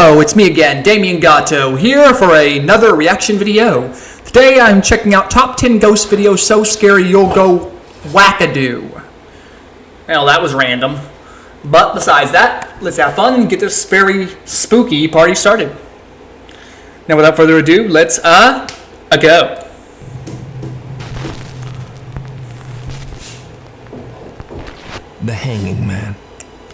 Hello, it's me again, Damien Gatto, here for another reaction video. Today I'm checking out top 10 ghost videos so scary you'll go wackadoo. Well, that was random. But besides that, let's have fun and get this very spooky party started. Now without further ado, let's go. The Hanging Man.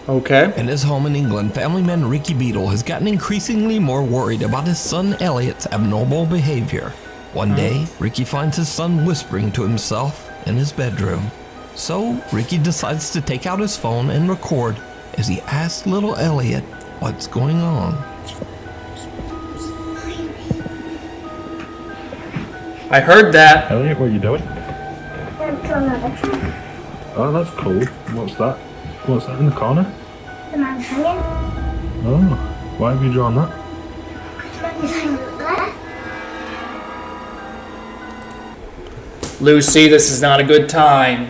Okay. In his home in England, family man Ricky Beadle has gotten increasingly more worried about his son Elliot's abnormal behavior. One day, Ricky finds his son whispering to himself in his bedroom. So, Ricky decides to take out his phone and record as he asks little Elliot what's going on. I heard that. Elliot, what are you doing? I'm drawing a picture. Oh, that's cool. What's that? What's that in the corner? The man's hanging. Oh, why have you drawn that? The man is hanging up there. Lucy, this is not a good time.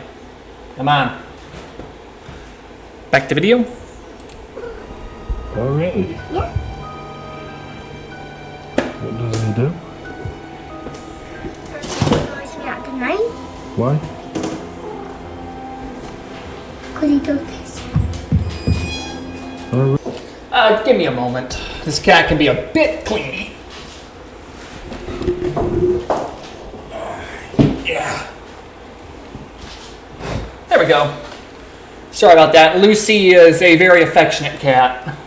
Come on. Back to video. Oh, really? Yeah. What does he do? He me at the night. Why? Because he does this. Oh, Give me a moment. This cat can be a bit clingy. Yeah. There we go. Sorry about that. Lucy is a very affectionate cat.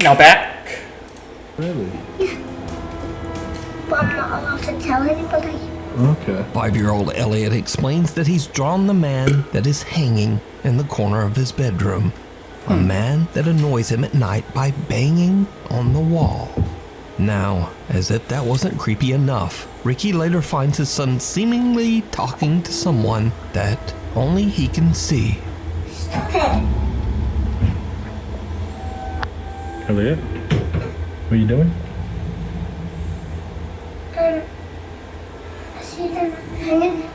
Now back. really? But I'm not allowed to tell anybody. Okay. 5-year-old Elliot explains that he's drawn the man that is hanging in the corner of his bedroom. A man that annoys him at night by banging on the wall. Now, as if that wasn't creepy enough, Ricky later finds his son seemingly talking to someone that only he can see. Stop it. Elliot, what are you doing? I see them hanging.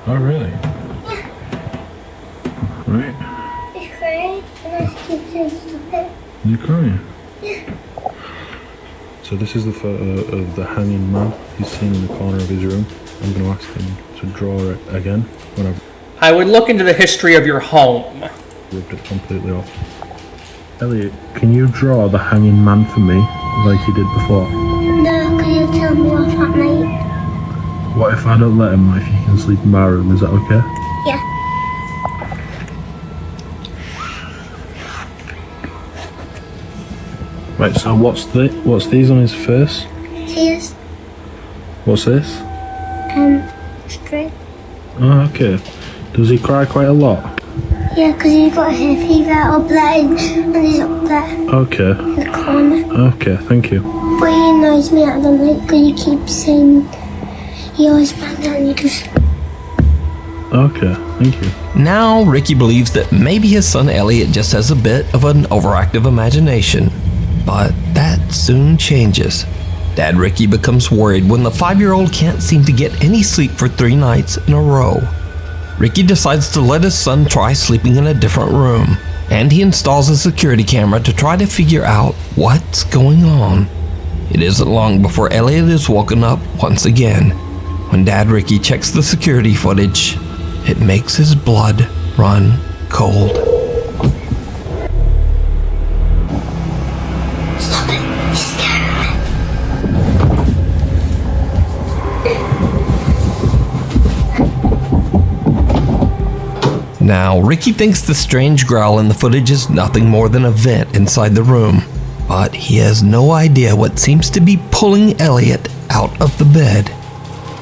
Oh, really? Yeah. Right. He's crying and I keep saying stop it. You crying? Yeah. So this is the photo of the hanging man he's seen in the corner of his room. I'm going to ask him to draw it again when I've I would look into the history of your home. ripped it completely off. Elliot, can you draw the hanging man for me like you did before? No, can you tell me off at night? What if I don't let him, if you can sleep in my room, is that okay? Yeah. Right, so what's these on his face? Tears. What's this? Straight. Oh, okay. Does he cry quite a lot? Yeah, because he's got hay fever up there and he's up there Okay. in the corner. Okay, thank you. But he annoys me at the night because he keeps saying he always bangs and you just... Okay, thank you. Now, Ricky believes that maybe his son Elliot just has a bit of an overactive imagination. But that soon changes. Dad Ricky becomes worried when the 5-year-old can't seem to get any sleep for 3 nights in a row. Ricky decides to let his son try sleeping in a different room, and he installs a security camera to try to figure out what's going on. It isn't long before Elliot is woken up once again. When Dad Ricky checks the security footage, it makes his blood run cold. Stop it. He's scaring me. Now, Ricky thinks the strange growl in the footage is nothing more than a vent inside the room, but he has no idea what seems to be pulling Elliot out of the bed.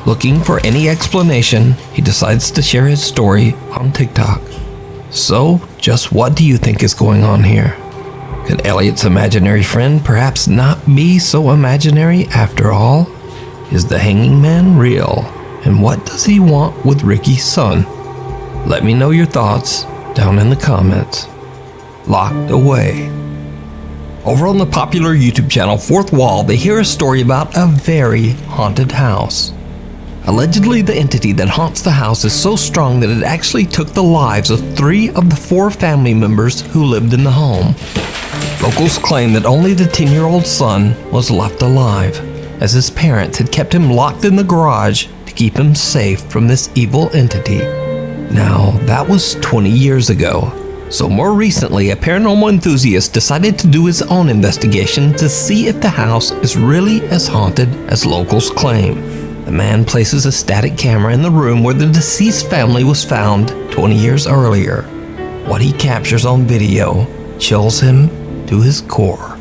Looking for any explanation, he decides to share his story on TikTok. So, just what do you think is going on here? Could Elliot's imaginary friend perhaps not be so imaginary after all? Is the hanging man real? And what does he want with Ricky's son? Let me know your thoughts down in the comments. Locked away. Over on the popular YouTube channel Fourth Wall, they hear a story about a very haunted house. Allegedly, the entity that haunts the house is so strong that it actually took the lives of 3 of the 4 family members who lived in the home. Locals claim that only the 10-year-old son was left alive, as his parents had kept him locked in the garage to keep him safe from this evil entity. Now, that was 20 years ago. So more recently, a paranormal enthusiast decided to do his own investigation to see if the house is really as haunted as locals claim. The man places a static camera in the room where the deceased family was found 20 years earlier. What he captures on video chills him to his core.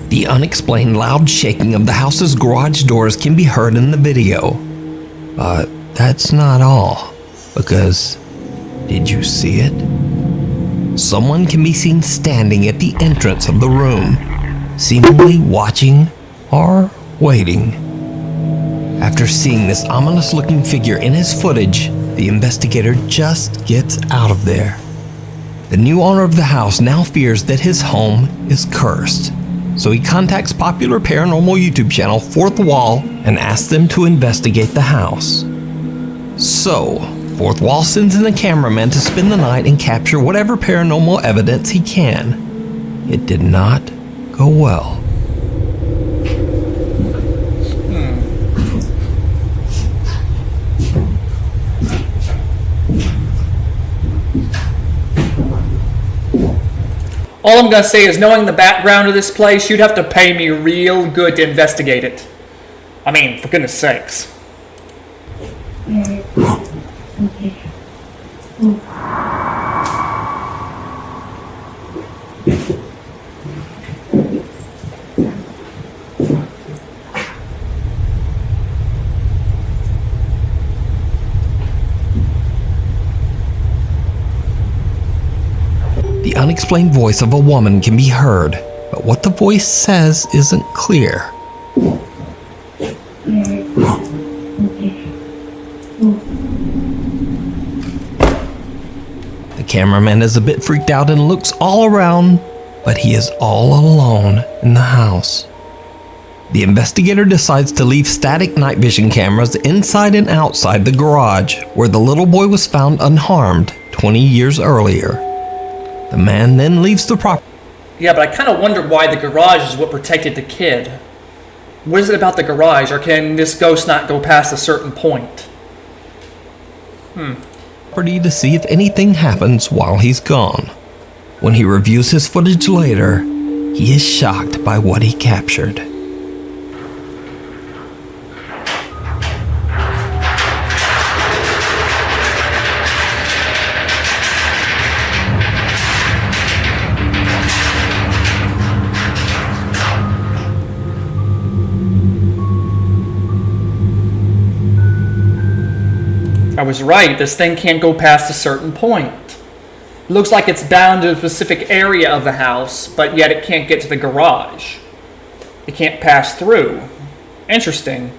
The unexplained loud shaking of the house's garage doors can be heard in the video. But that's not all, because did you see it? Someone can be seen standing at the entrance of the room, seemingly watching or waiting. After seeing this ominous-looking figure in his footage, the investigator just gets out of there. The new owner of the house now fears that his home is cursed. So he contacts popular paranormal YouTube channel Fourth Wall and asks them to investigate the house. So, Fourth Wall sends in a cameraman to spend the night and capture whatever paranormal evidence he can. It did not go well. All I'm going to say is, knowing the background of this place, you'd have to pay me real good to investigate it. I mean, for goodness sakes. The unexplained voice of a woman can be heard, but what the voice says isn't clear. The cameraman is a bit freaked out and looks all around, but he is all alone in the house. The investigator decides to leave static night vision cameras inside and outside the garage where the little boy was found unharmed 20 years earlier. The man then leaves the property. Yeah, but I kind of wonder why the garage is what protected the kid. What is it about the garage, or can this ghost not go past a certain point? To see if anything happens while he's gone. When he reviews his footage later, he is shocked by what he captured. I was right, this thing can't go past a certain point. It looks like it's bound to a specific area of the house, but yet it can't get to the garage. It can't pass through. Interesting.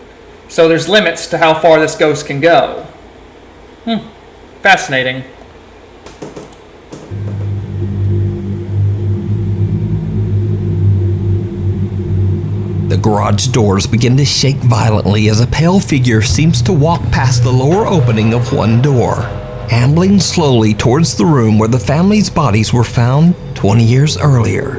So there's limits to how far this ghost can go. Fascinating. The garage doors begin to shake violently as a pale figure seems to walk past the lower opening of one door, ambling slowly towards the room where the family's bodies were found 20 years earlier.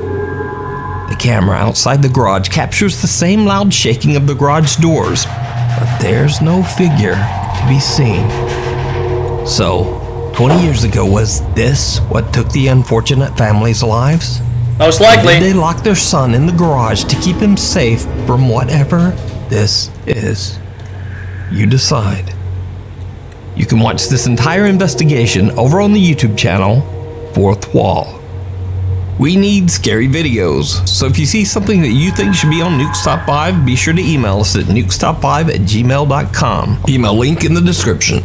The camera outside the garage captures the same loud shaking of the garage doors, but there's no figure to be seen. So, 20 years ago, was this what took the unfortunate family's lives? Most Did likely. they lock their son in the garage to keep him safe from whatever this is? You decide. You can watch this entire investigation over on the YouTube channel, Fourth Wall. We need scary videos, so if you see something that you think should be on Nuke's Top 5, be sure to email us at nukestop5@gmail.com. Email link in the description.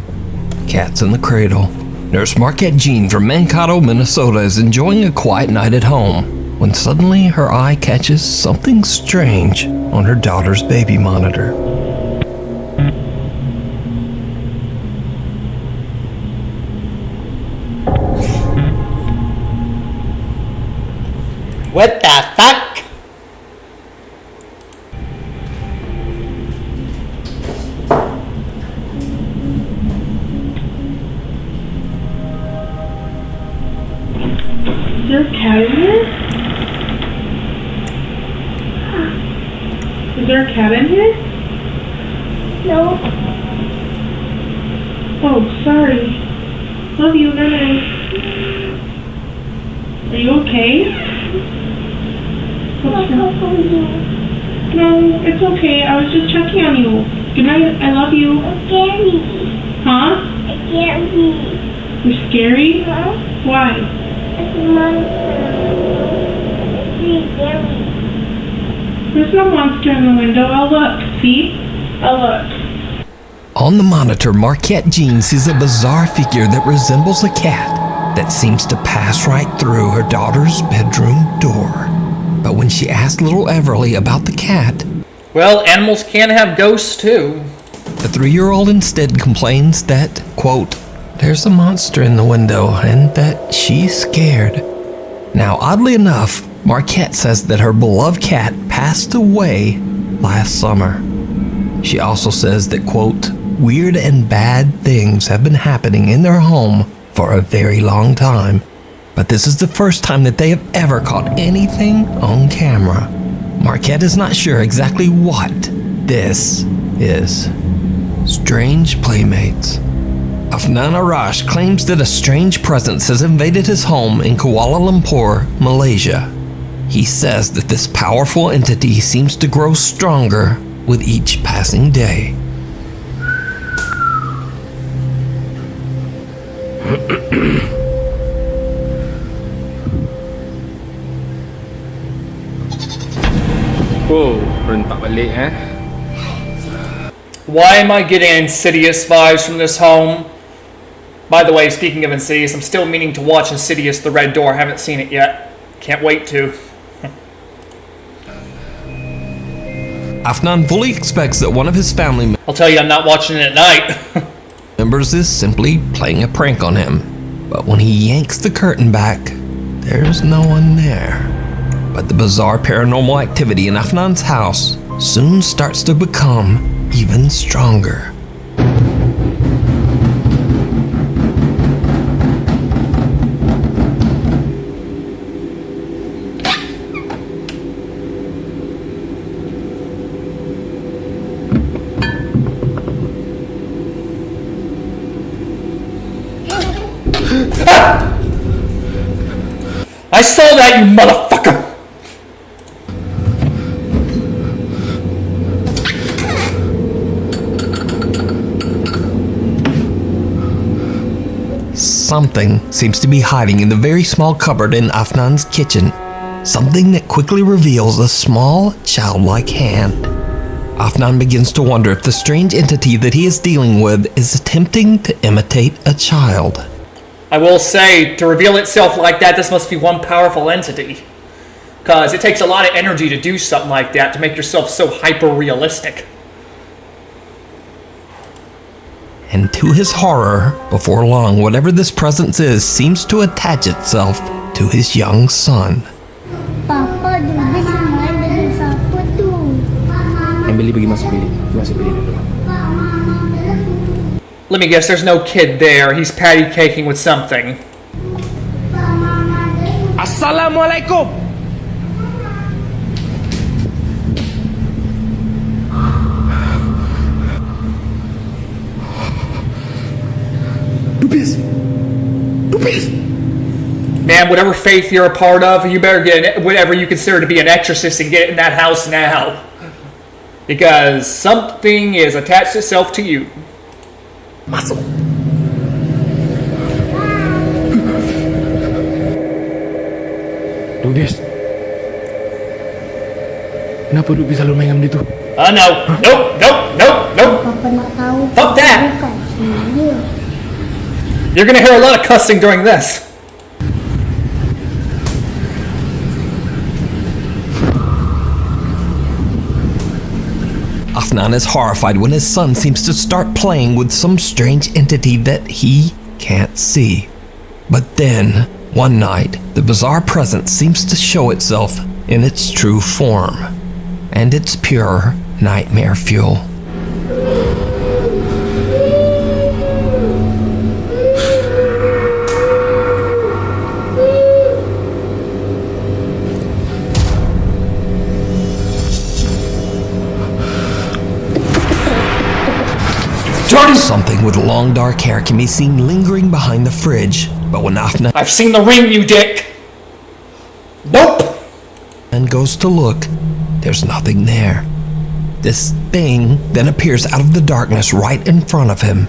Cats in the Cradle. Nurse Marquette Jean from Mankato, Minnesota is enjoying a quiet night at home when suddenly her eye catches something strange on her daughter's baby monitor. What the fuck? Is there a cat in here? Is there a cat in here? No. Oh, sorry. Love you, night. Are you okay? What's wrong? No, it's okay. I was just checking on you. Good night. I love you. It's scary. Huh? It's scary. You're scary? Huh? Why? It's a monster. It's really scary. There's no monster in the window. I'll look. See? I'll look. On the monitor, Marquette Jean sees a bizarre figure that resembles a cat that seems to pass right through her daughter's bedroom door. But when she asked little Everly about the cat, Well, animals can have ghosts too. the 3-year-old instead complains that, quote, there's a monster in the window and that she's scared. Now, oddly enough, Marquette says that her beloved cat passed away last summer. She also says that, quote, weird and bad things have been happening in their home for a very long time, but this is the first time that they have ever caught anything on camera. Marquette is not sure exactly what this is. Strange playmates. Afnan Arash claims that a strange presence has invaded his home in Kuala Lumpur, Malaysia. He says that this powerful entity seems to grow stronger with each passing day. Oh, rentak balik eh. Why am I getting Insidious vibes from this home? By the way, speaking of Insidious, I'm still meaning to watch Insidious The Red Door. I haven't seen it yet. Can't wait to. Afnan fully expects that one of his family I'll tell you, I'm not watching it at night. members is simply playing a prank on him. But when he yanks the curtain back, there's no one there. But the bizarre paranormal activity in Afnan's house soon starts to become even stronger. I saw that, you motherfucker! Something seems to be hiding in the very small cupboard in Afnan's kitchen. Something that quickly reveals a small, childlike hand. Afnan begins to wonder if the strange entity that he is dealing with is attempting to imitate a child. I will say, to reveal itself like that, this must be one powerful entity. Because it takes a lot of energy to do something like that, to make yourself so hyper-realistic. And to his horror, before long, whatever this presence is seems to attach itself to his young son. Papa, dulu semua dengan siapa tu? Emily pergi masuk bilik. Masuk bilik dulu. Let me guess, there's no kid there. He's patty caking with something. Assalamualaikum. Man, man, whatever faith you're a part of, you better get whatever you consider to be an exorcist and get in that house now. Because something is attached itself to you. Masuk. Duh, Des. Kenapa Duh bisa selalu main dengan itu? No. Nope. Papa nak tahu. Fuck that. Bukan dia. You're gonna hear a lot of cussing during this. Afnan is horrified when his son seems to start playing with some strange entity that he can't see. But then, one night, the bizarre presence seems to show itself in its true form, and it's pure nightmare fuel. Something with long dark hair can be seen lingering behind the fridge, but when Afnan I've seen the ring, you dick. Nope. goes to look, there's nothing there. This thing then appears out of the darkness right in front of him.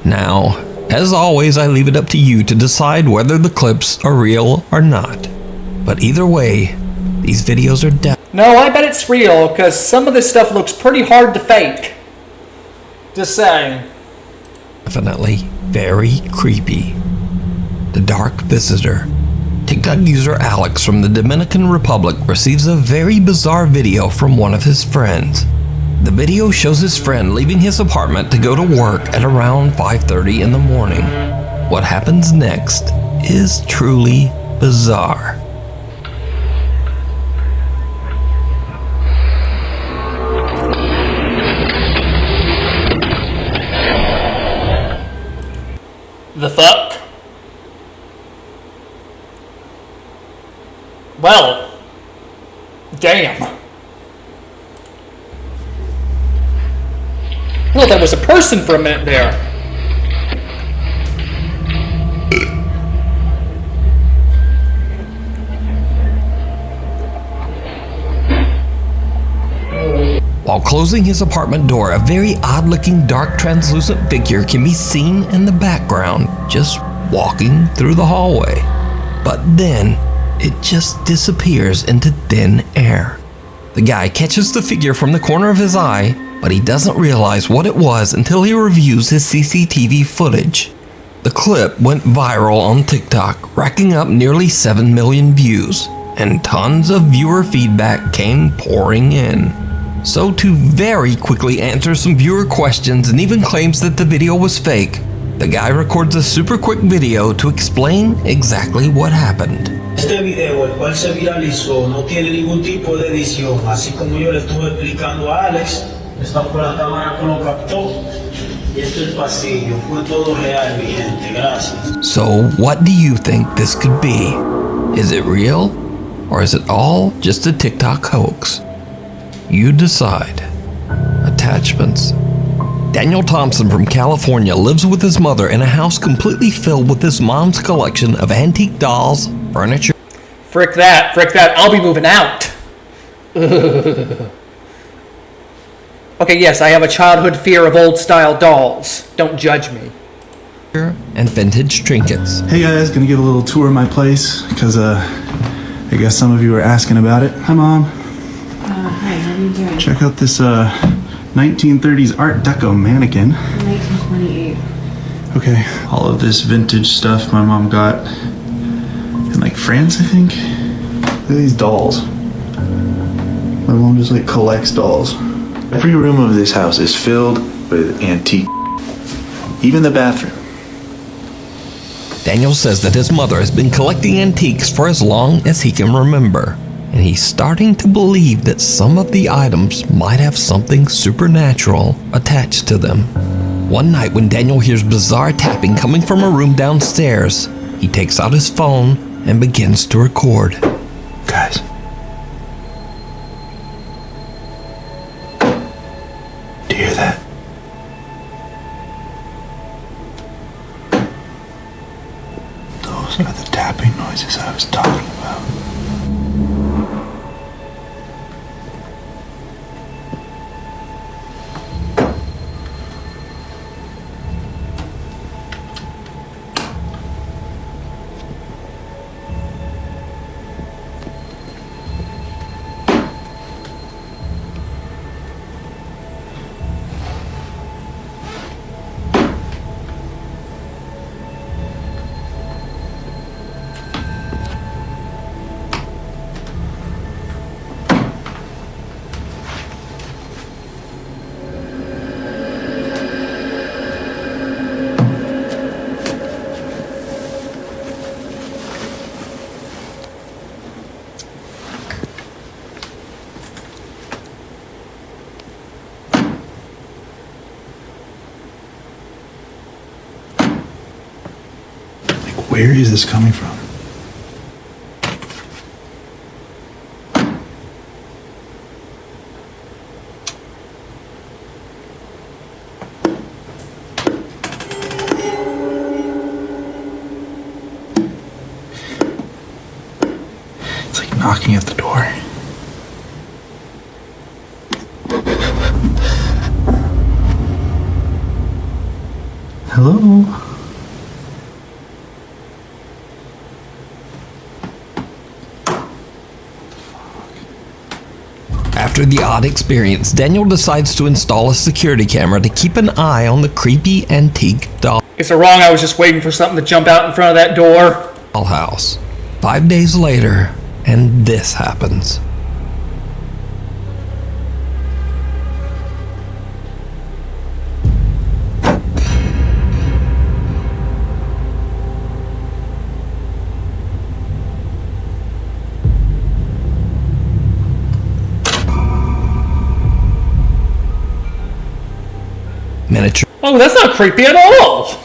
Now, as always, I leave it up to you to decide whether the clips are real or not. But either way, these videos are No, I bet it's real, because some of this stuff looks pretty hard to fake. Just saying. definitely very creepy. The Dark Visitor. TikTok user Alex from the Dominican Republic receives a very bizarre video from one of his friends. The video shows his friend leaving his apartment to go to work at around 5:30 in the morning. What happens next is truly bizarre. The fuck? Well, damn. I thought that was a person for a minute there. While closing his apartment door, a very odd-looking dark translucent figure can be seen in the background, just walking through the hallway. But then, it just disappears into thin air. The guy catches the figure from the corner of his eye, but he doesn't realize what it was until he reviews his CCTV footage. The clip went viral on TikTok, racking up nearly 7 million views, and tons of viewer feedback came pouring in. So to very quickly answer some viewer questions and even claims that the video was fake, the guy records a super quick video to explain exactly what happened. Este video, el cual se viralizó, no tiene ningún tipo de edición, así como yo le estuve explicando a Alex, esta fue la cámara que lo captó, y este es el pasillo, fue todo real, mi gente, gracias. So what do you think this could be? Is it real? Or is it all just a TikTok hoax? You decide. Attachments. Daniel Thompson from California lives with his mother in a house completely filled with his mom's collection of antique dolls, furniture. Frick that, I'll be moving out. Okay, yes, I have a childhood fear of old-style dolls. Don't judge me. And vintage trinkets. Hey guys, gonna give a little tour of my place because I guess some of you were asking about it. Hi Mom. Hi, how are you doing? Check out this 1930s Art Deco mannequin. 1928. Okay, all of this vintage stuff my mom got in like France, I think. Look at these dolls. My mom just like collects dolls. Every room of this house is filled with antique. Even the bathroom. Daniel says that his mother has been collecting antiques for as long as he can remember, and he's starting to believe that some of the items might have something supernatural attached to them. One night when Daniel hears bizarre tapping coming from a room downstairs, he takes out his phone and begins to record. Guys. Do you hear that? Those It's got the tapping noises I was talking about. Where is this coming from? It's like knocking at the door. Hello? After the odd experience, Daniel decides to install a security camera to keep an eye on the creepy antique Is it wrong? I was just waiting for something to jump out in front of that door. dollhouse. 5 days later, and this happens. Miniature Oh, that's not creepy at all.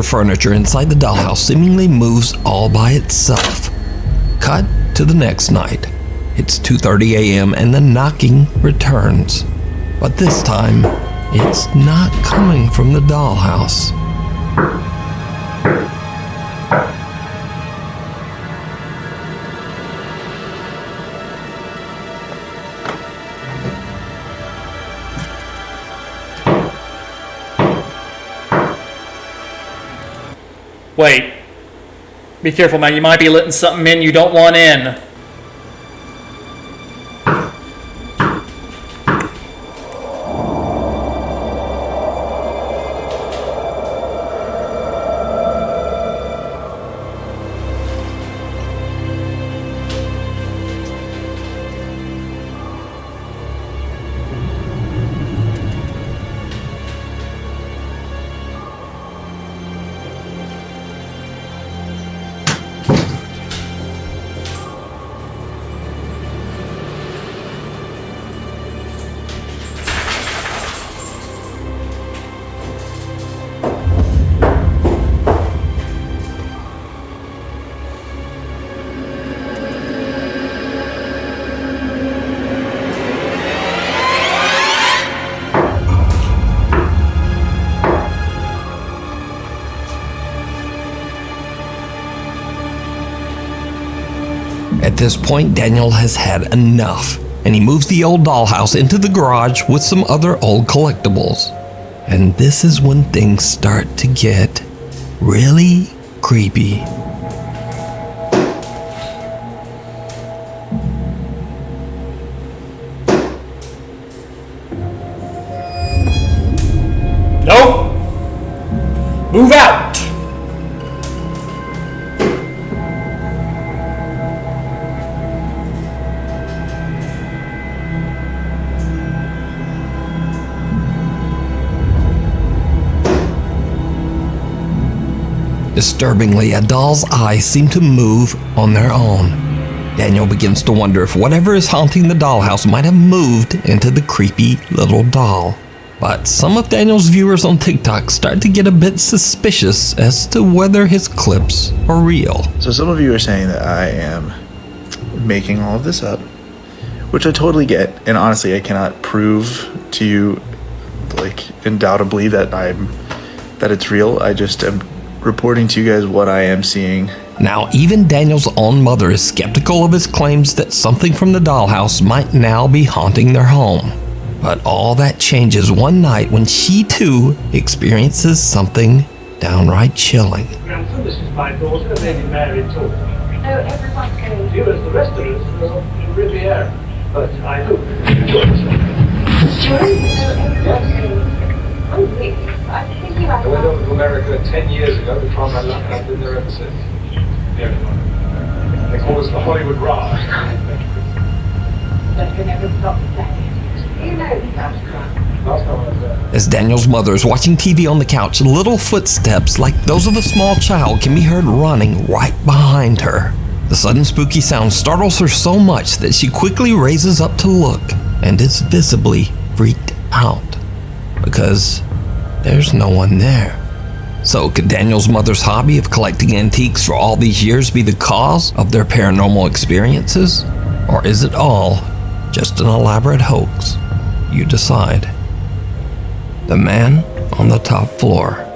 furniture inside the dollhouse seemingly moves all by itself. Cut to the next night. It's 2:30 a.m. and the knocking returns. But this time, it's not coming from the dollhouse. Wait. Be careful, man. You might be letting something in you don't want in. At this point, Daniel has had enough, and he moves the old dollhouse into the garage with some other old collectibles. And this is when things start to get really creepy. Nope. Move out. Disturbingly, a doll's eyes seem to move on their own. Daniel begins to wonder if whatever is haunting the dollhouse might have moved into the creepy little doll. But some of Daniel's viewers on TikTok start to get a bit suspicious as to whether his clips are real. So some of you are saying that I am making all of this up, which I totally get, and honestly I cannot prove to you like undoubtedly that it's real. I just am reporting to you guys what I am seeing. Now, even Daniel's own mother is skeptical of his claims that something from the dollhouse might now be haunting their home. But all that changes one night when she too experiences something downright chilling. Grandson, this is my daughter, Lady Mary too. Oh, everyone's going. You as the rest of us are in Riviera. But I hope you enjoy yourself. Sorry? Oh, really? I think you I went over to America 10 years ago to try my luck, and I've been there ever since. They call us the Hollywood Rar. Don't you never stop saying. You know Last time I was there. As Daniel's mother is watching TV on the couch, little footsteps like those of a small child can be heard running right behind her. The sudden spooky sound startles her so much that she quickly raises up to look and is visibly freaked out because there's no one there. So could Daniel's mother's hobby of collecting antiques for all these years be the cause of their paranormal experiences? Or is it all just an elaborate hoax? You decide. The man on the top floor.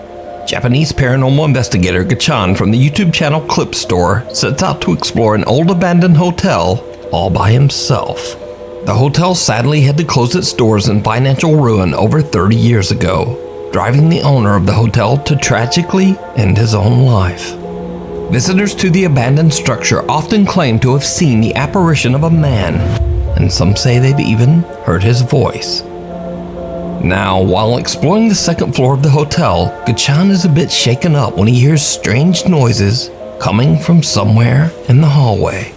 Japanese paranormal investigator Gachan from the YouTube channel Clip Store sets out to explore an old abandoned hotel all by himself. The hotel sadly had to close its doors in financial ruin over 30 years ago, driving the owner of the hotel to tragically end his own life. Visitors to the abandoned structure often claim to have seen the apparition of a man, and some say they've even heard his voice. Now, while exploring the second floor of the hotel, Gachan is a bit shaken up when he hears strange noises coming from somewhere in the hallway.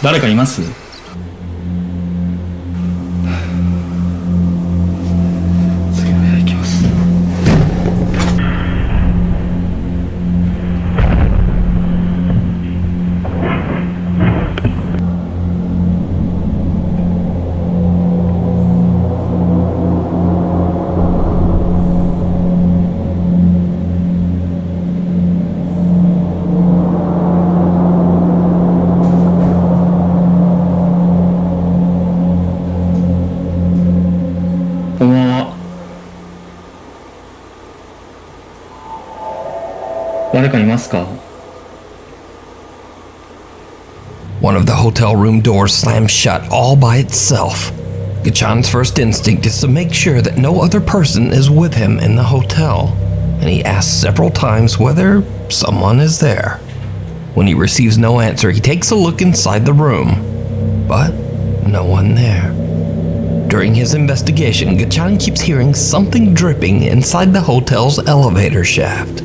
誰かいます？次の部屋行きます。こんばんは。誰かいますか？ One of the hotel room doors slams shut all by itself. Gachan's first instinct is to make sure that no other person is with him in the hotel, and he asks several times whether someone is there. When he receives no answer, he takes a look inside the room, but no one there. During his investigation, Gachan keeps hearing something dripping inside the hotel's elevator shaft.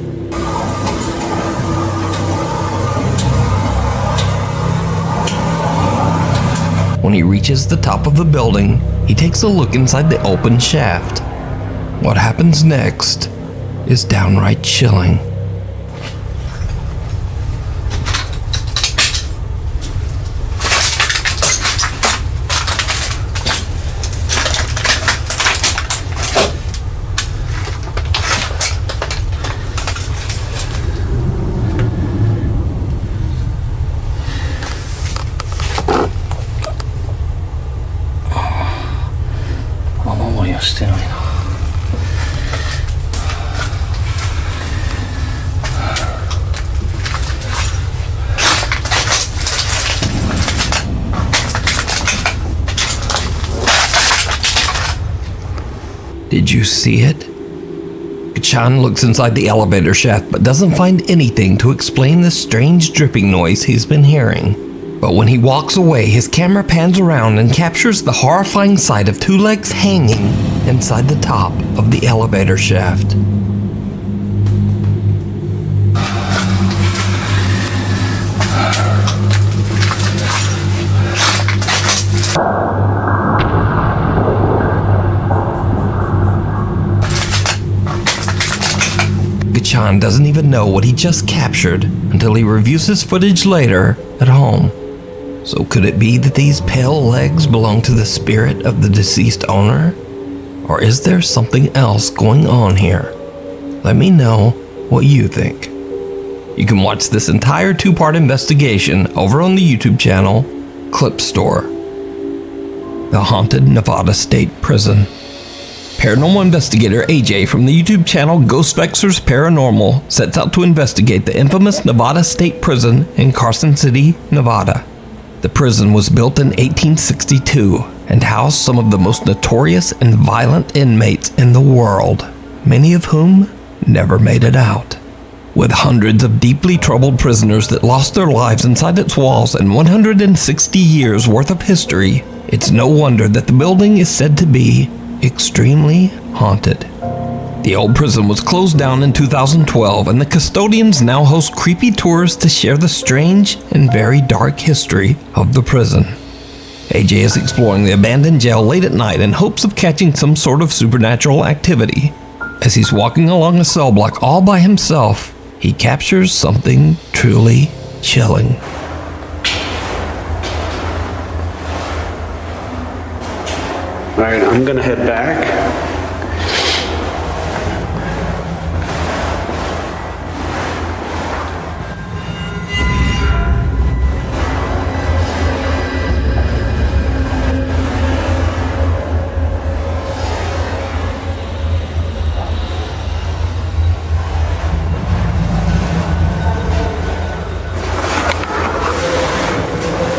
When he reaches the top of the building, he takes a look inside the open shaft. What happens next is downright chilling. Did you see it? Gachan looks inside the elevator shaft but doesn't find anything to explain the strange dripping noise he's been hearing. But when he walks away, his camera pans around and captures the horrifying sight of two legs hanging inside the top of the elevator shaft. son doesn't even know what he just captured until he reviews his footage later at home. So could it be that these pale legs belong to the spirit of the deceased owner? Or is there something else going on here? Let me know what you think. You can watch this entire 2-part investigation over on the YouTube channel Clip Store. The Haunted Nevada State Prison. Paranormal investigator AJ from the YouTube channel Ghost Vexers Paranormal sets out to investigate the infamous Nevada State Prison in Carson City, Nevada. The prison was built in 1862 and housed some of the most notorious and violent inmates in the world, many of whom never made it out. With hundreds of deeply troubled prisoners that lost their lives inside its walls and 160 years worth of history, it's no wonder that the building is said to be extremely haunted. The old prison was closed down in 2012, and the custodians now host creepy tours to share the strange and very dark history of the prison. AJ is exploring the abandoned jail late at night in hopes of catching some sort of supernatural activity. As he's walking along a cell block all by himself, he captures something truly chilling. Alright, I'm gonna head back.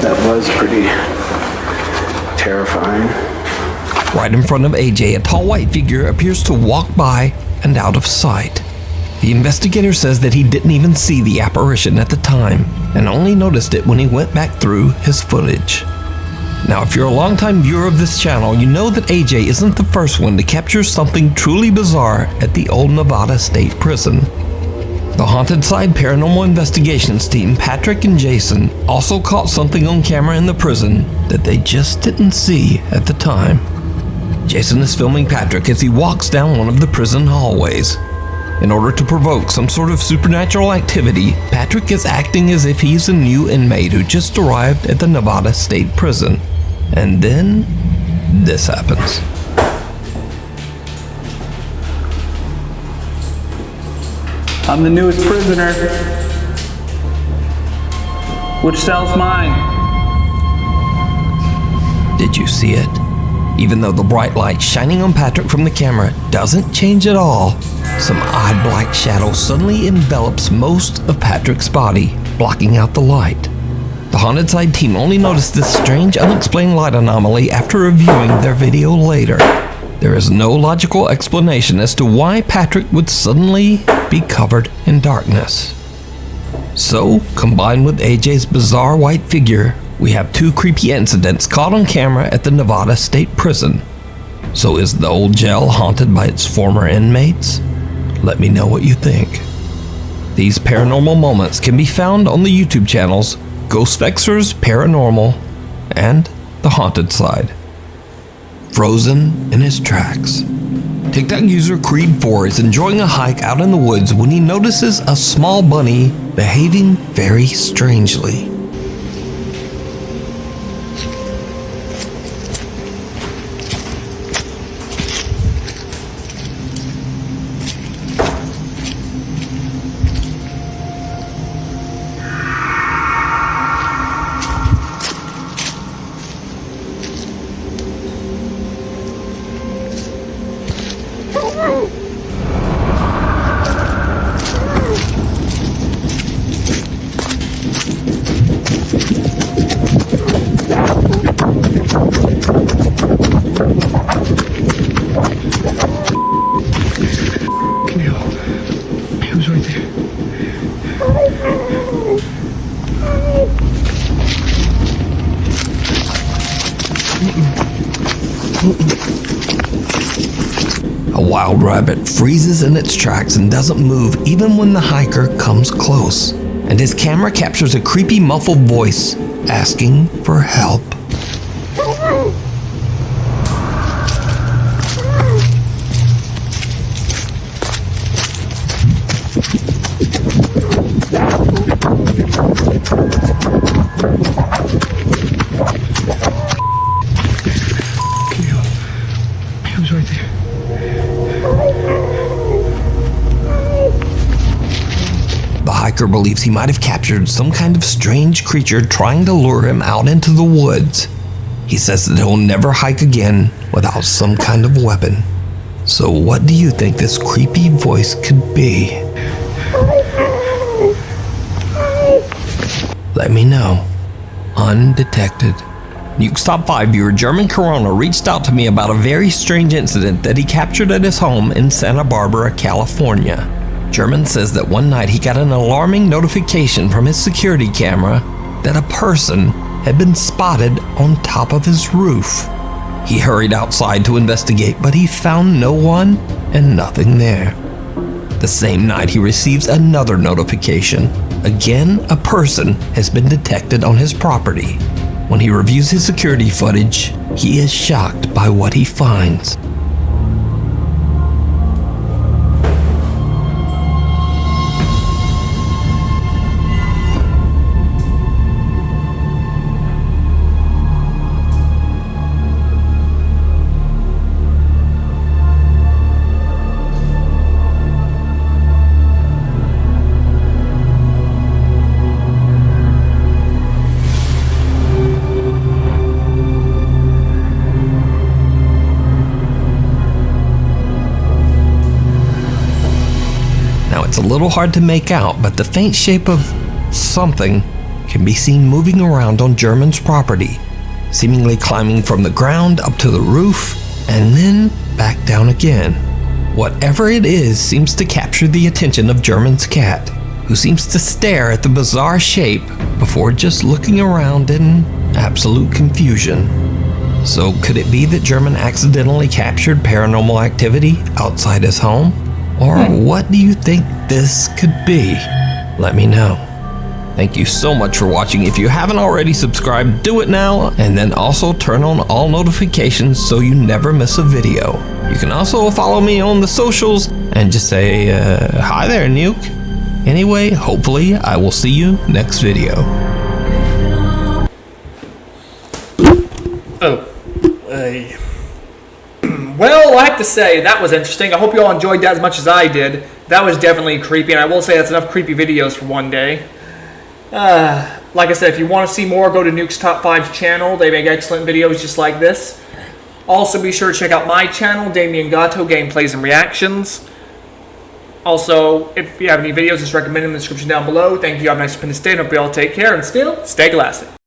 That was pretty terrifying. Right in front of AJ, a tall white figure appears to walk by and out of sight. The investigator says that he didn't even see the apparition at the time and only noticed it when he went back through his footage. Now, if you're a longtime viewer of this channel, you know that AJ isn't the first one to capture something truly bizarre at the old Nevada State Prison. The Haunted Side Paranormal Investigations team, Patrick and Jason, also caught something on camera in the prison that they just didn't see at the time. Jason is filming Patrick as he walks down one of the prison hallways. In order to provoke some sort of supernatural activity, Patrick is acting as if he's a new inmate who just arrived at the Nevada State Prison. And then, this happens. I'm the newest prisoner. Which cell's mine? Did you see it? Even though the bright light shining on Patrick from the camera doesn't change at all, some odd black shadow suddenly envelops most of Patrick's body, blocking out the light. The Haunted Side team only noticed this strange, unexplained light anomaly after reviewing their video later. There is no logical explanation as to why Patrick would suddenly be covered in darkness. So, combined with AJ's bizarre white figure, we have two creepy incidents caught on camera at the Nevada State Prison. So is the old jail haunted by its former inmates? Let me know what you think. These paranormal moments can be found on the YouTube channels Ghost Vexers Paranormal and The Haunted Side. Frozen in his tracks. TikTok user Creed4 is enjoying a hike out in the woods when he notices a small bunny behaving very strangely. Who's right there? A wild rabbit freezes in its tracks and doesn't move even when the hiker comes close. And his camera captures a creepy muffled voice asking for help. He was right there. The hiker believes he might have captured some kind of strange creature trying to lure him out into the woods. He says that he'll never hike again without some kind of weapon. So what do you think this creepy voice could be? Let me know. Undetected. Nuke's Top 5 viewer German Corona reached out to me about a very strange incident that he captured at his home in Santa Barbara, California. German says that one night he got an alarming notification from his security camera that a person had been spotted on top of his roof. He hurried outside to investigate, but he found no one and nothing there. The same night he receives another notification. Again, a person has been detected on his property. When he reviews his security footage, he is shocked by what he finds. It's a little hard to make out, but the faint shape of something can be seen moving around on German's property, seemingly climbing from the ground up to the roof and then back down again. Whatever it is seems to capture the attention of German's cat, who seems to stare at the bizarre shape before just looking around in absolute confusion. So could it be that German accidentally captured paranormal activity outside his home? Or what do you think this could be? Let me know. Thank you so much for watching. If you haven't already subscribed, do it now, and then also turn on all notifications so you never miss a video. You can also follow me on the socials and just say, hi there, Nuke. Anyway, hopefully I will see you next video. Well, I have to say, that was interesting. I hope you all enjoyed that as much as I did. That was definitely creepy, and I will say that's enough creepy videos for one day. Like I said, if you want to see more, go to Nuke's Top 5's channel. They make excellent videos just like this. Also, be sure to check out my channel, Damien Gatto, Gameplays and Reactions. Also, if you have any videos, just recommend them in the description down below. Thank you. Have a nice day. Hope you all take care, and still, stay classy.